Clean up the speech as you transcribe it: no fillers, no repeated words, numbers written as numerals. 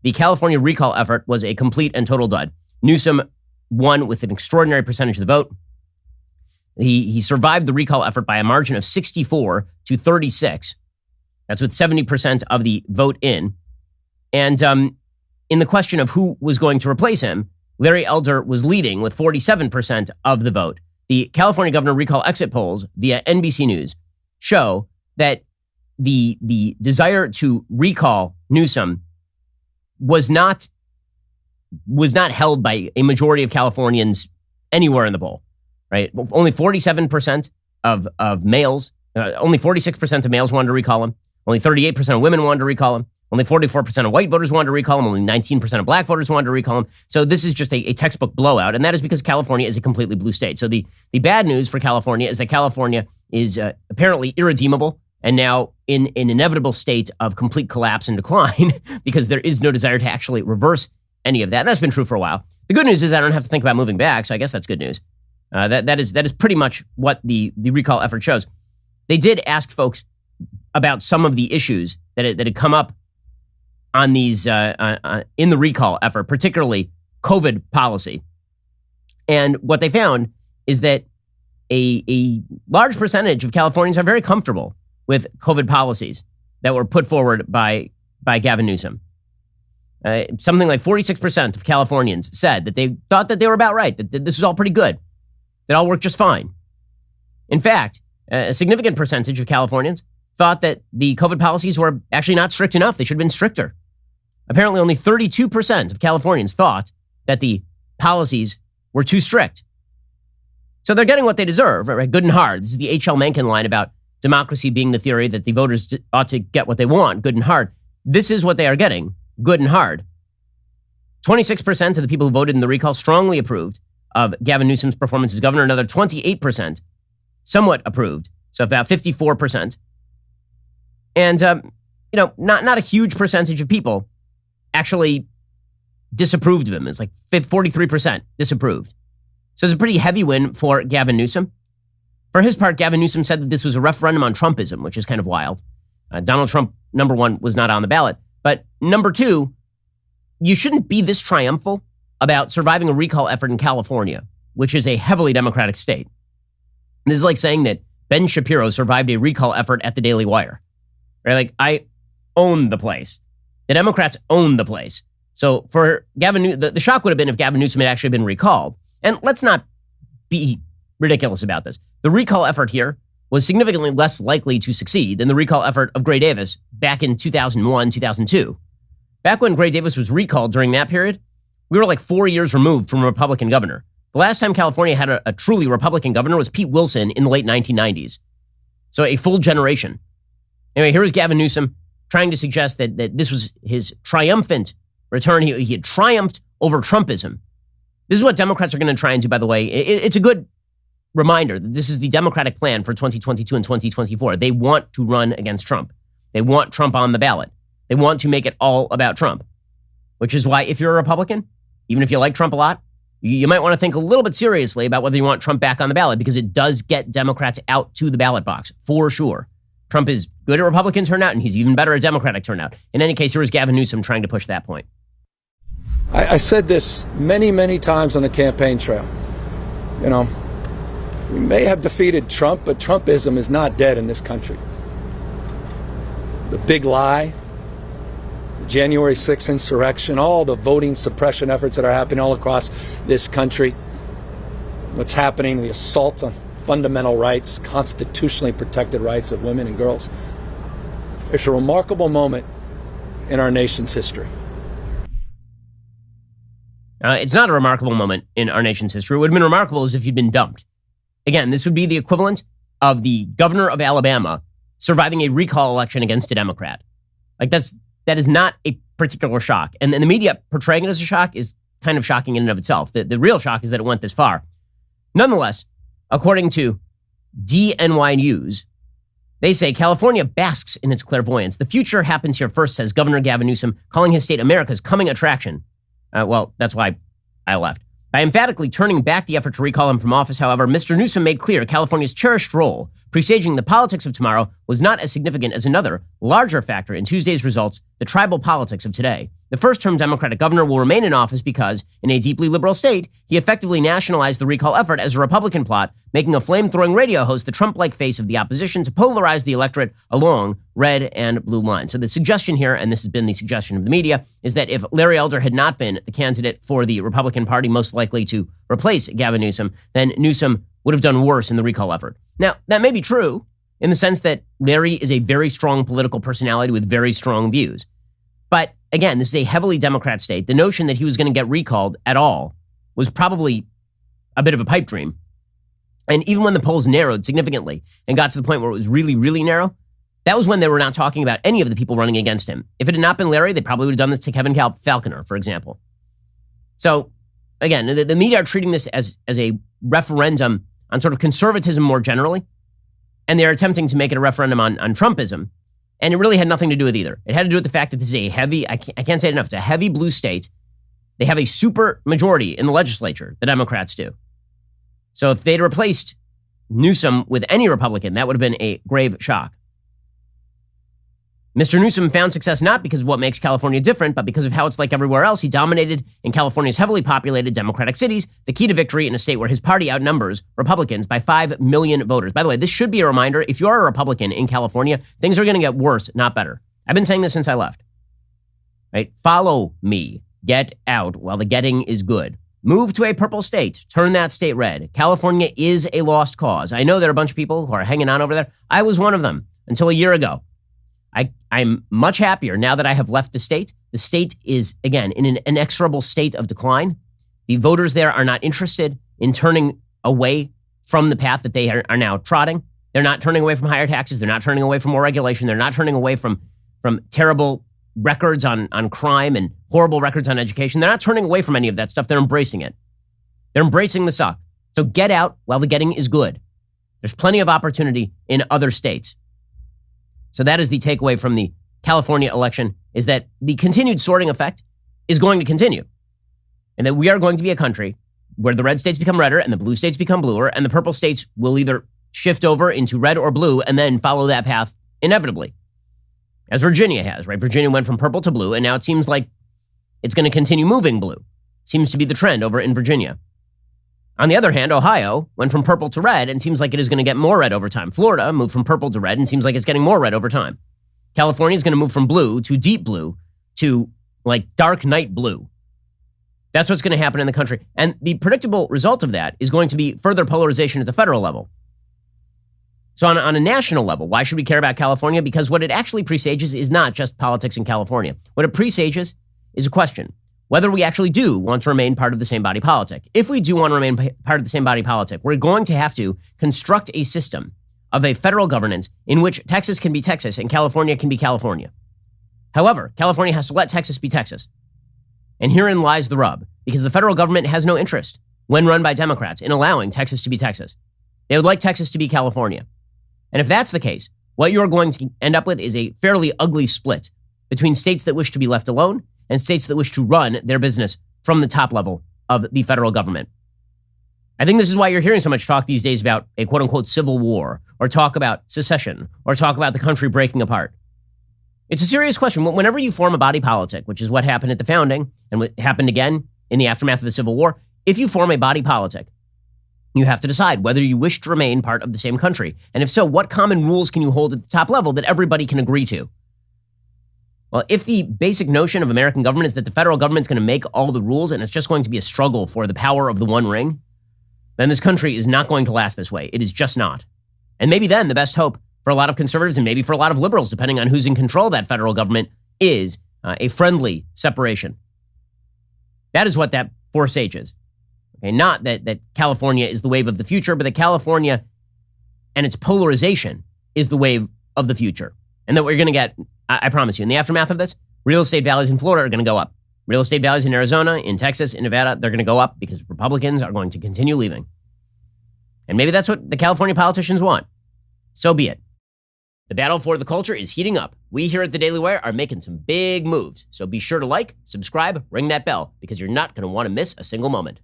the California recall effort was a complete and total dud. Newsom won with an extraordinary percentage of the vote. He survived the recall effort by a margin of 64 to 36. That's with 70% of the vote in. And in the question of who was going to replace him, Larry Elder was leading with 47% of the vote. The California governor recall exit polls via NBC News show that the desire to recall Newsom was not held by a majority of Californians anywhere in the poll, right? Only 47% of males, only 46% of males wanted to recall him. Only 38% of women wanted to recall him. Only 44% of white voters wanted to recall him. Only 19% of black voters wanted to recall him. So this is just a textbook blowout, and that is because California is a completely blue state. So the bad news for California is that California is apparently irredeemable and now in an inevitable state of complete collapse and decline because there is no desire to actually reverse any of that. That's been true for a while. The good news is I don't have to think about moving back, so I guess that's good news. That is pretty much what the recall effort shows. They did ask folks about some of the issues that had come up on these in the recall effort, particularly COVID policy. And what they found is that a large percentage of Californians are very comfortable with COVID policies that were put forward by Gavin Newsom. Something like 46% of Californians said that they thought that they were about right, that this was all pretty good, that all worked just fine. In fact, a significant percentage of Californians thought that the COVID policies were actually not strict enough. They should have been stricter. Apparently, only 32% of Californians thought that the policies were too strict. So they're getting what they deserve, right? Good and hard. This is the H.L. Mencken line about democracy being the theory that the voters ought to get what they want, good and hard. This is what they are getting, good and hard. 26% of the people who voted in the recall strongly approved of Gavin Newsom's performance as governor. Another 28% somewhat approved, so about 54%. And, not a huge percentage of people actually disapproved of him. It's like 43% disapproved. So it's a pretty heavy win for Gavin Newsom. For his part, Gavin Newsom said that this was a referendum on Trumpism, which is kind of wild. Donald Trump, number one, was not on the ballot. But number two, you shouldn't be this triumphal about surviving a recall effort in California, which is a heavily Democratic state. This is like saying that Ben Shapiro survived a recall effort at the Daily Wire. Right? Like, I own the place. The Democrats own the place. So for Gavin, the shock would have been if Gavin Newsom had actually been recalled. And let's not be ridiculous about this. The recall effort here was significantly less likely to succeed than the recall effort of Gray Davis back in 2001, 2002. Back when Gray Davis was recalled during that period, we were like 4 years removed from a Republican governor. The last time California had a truly Republican governor was Pete Wilson in the late 1990s. So a full generation. Anyway, here is Gavin Newsom trying to suggest that this was his triumphant return. He had triumphed over Trumpism. This is what Democrats are going to try and do, by the way. It's a good reminder that this is the Democratic plan for 2022 and 2024. They want to run against Trump. They want Trump on the ballot. They want to make it all about Trump, which is why if you're a Republican, even if you like Trump a lot, you might want to think a little bit seriously about whether you want Trump back on the ballot, because it does get Democrats out to the ballot box, for sure. Trump is good at Republican turnout, and he's even better at Democratic turnout. In any case, here is Gavin Newsom trying to push that point. I said this many, many times on the campaign trail. We may have defeated Trump, but Trumpism is not dead in this country. The big lie, the January 6th insurrection, all the voting suppression efforts that are happening all across this country, what's happening, the assault on fundamental rights, constitutionally protected rights of women and girls. It's a remarkable moment in our nation's history. It's not a remarkable moment in our nation's history. It would have been remarkable as if you'd been dumped. Again, this would be the equivalent of the governor of Alabama surviving a recall election against a Democrat. Like, that is not a particular shock. And the media portraying it as a shock is kind of shocking in and of itself. The real shock is that it went this far. Nonetheless, according to DNY News, they say California basks in its clairvoyance. The future happens here first, says Governor Gavin Newsom, calling his state America's coming attraction. Well, that's why I left. By emphatically turning back the effort to recall him from office, however, Mr. Newsom made clear California's cherished role presaging the politics of tomorrow was not as significant as another, larger factor in Tuesday's results, the tribal politics of today. The first-term Democratic governor will remain in office because, in a deeply liberal state, he effectively nationalized the recall effort as a Republican plot, making a flame-throwing radio host the Trump-like face of the opposition to polarize the electorate along red and blue lines. So the suggestion here, and this has been the suggestion of the media, is that if Larry Elder had not been the candidate for the Republican Party most likely to replace Gavin Newsom, then Newsom would have done worse in the recall effort. Now, that may be true in the sense that Larry is a very strong political personality with very strong views. But again, this is a heavily Democrat state. The notion that he was going to get recalled at all was probably a bit of a pipe dream. And even when the polls narrowed significantly and got to the point where it was really, really narrow, that was when they were not talking about any of the people running against him. If it had not been Larry, they probably would have done this to Kevin Falconer, for example. So again, the media are treating this as a referendum on sort of conservatism more generally. And they're attempting to make it a referendum on Trumpism. And it really had nothing to do with either. It had to do with the fact that this is a heavy, I can't say it enough, it's a heavy blue state. They have a super majority in the legislature, the Democrats do. So if they'd replaced Newsom with any Republican, that would have been a grave shock. Mr. Newsom found success not because of what makes California different, but because of how it's like everywhere else. He dominated in California's heavily populated Democratic cities, the key to victory in a state where his party outnumbers Republicans by 5 million voters. By the way, this should be a reminder. If you're a Republican in California, things are going to get worse, not better. I've been saying this since I left. Right? Follow me. Get out while the getting is good. Move to a purple state. Turn that state red. California is a lost cause. I know there are a bunch of people who are hanging on over there. I was one of them until a year ago. I'm much happier now that I have left the state. The state is, again, in an inexorable state of decline. The voters there are not interested in turning away from the path that they are now trotting. They're not turning away from higher taxes. They're not turning away from more regulation. They're not turning away from terrible records on crime and horrible records on education. They're not turning away from any of that stuff. They're embracing it. They're embracing the suck. So get out while the getting is good. There's plenty of opportunity in other states. So that is the takeaway from the California election, is that the continued sorting effect is going to continue. And that we are going to be a country where the red states become redder and the blue states become bluer, and the purple states will either shift over into red or blue and then follow that path inevitably. As Virginia has, right? Virginia went from purple to blue, and now it seems like it's going to continue moving blue. Seems to be the trend over in Virginia. On the other hand, Ohio went from purple to red and seems like it is going to get more red over time. Florida moved from purple to red and seems like it's getting more red over time. California is going to move from blue to deep blue to like dark night blue. That's what's going to happen in the country. And the predictable result of that is going to be further polarization at the federal level. So on a national level, why should we care about California? Because what it actually presages is not just politics in California. What it presages is a question. Whether we actually do want to remain part of the same body politic. If we do want to remain part of the same body politic, we're going to have to construct a system of a federal governance in which Texas can be Texas and California can be California. However, California has to let Texas be Texas. And herein lies the rub, because the federal government has no interest, when run by Democrats, in allowing Texas to be Texas. They would like Texas to be California. And if that's the case, what you're going to end up with is a fairly ugly split between states that wish to be left alone and states that wish to run their business from the top level of the federal government. I think this is why you're hearing so much talk these days about a quote-unquote civil war, or talk about secession, or talk about the country breaking apart. It's a serious question. Whenever you form a body politic, which is what happened at the founding, and what happened again in the aftermath of the Civil War, if you form a body politic, you have to decide whether you wish to remain part of the same country. And if so, what common rules can you hold at the top level that everybody can agree to? Well, if the basic notion of American government is that the federal government's going to make all the rules and it's just going to be a struggle for the power of the one ring, then this country is not going to last this way. It is just not. And maybe then the best hope for a lot of conservatives and maybe for a lot of liberals, depending on who's in control of that federal government, is a friendly separation. That is what that foresages. Okay, not that California is the wave of the future, but that California and its polarization is the wave of the future. And that we're going to get, I promise you, in the aftermath of this, real estate values in Florida are going to go up. Real estate values in Arizona, in Texas, in Nevada, they're going to go up because Republicans are going to continue leaving. And maybe that's what the California politicians want. So be it. The battle for the culture is heating up. We here at the Daily Wire are making some big moves. So be sure to like, subscribe, ring that bell, because you're not going to want to miss a single moment.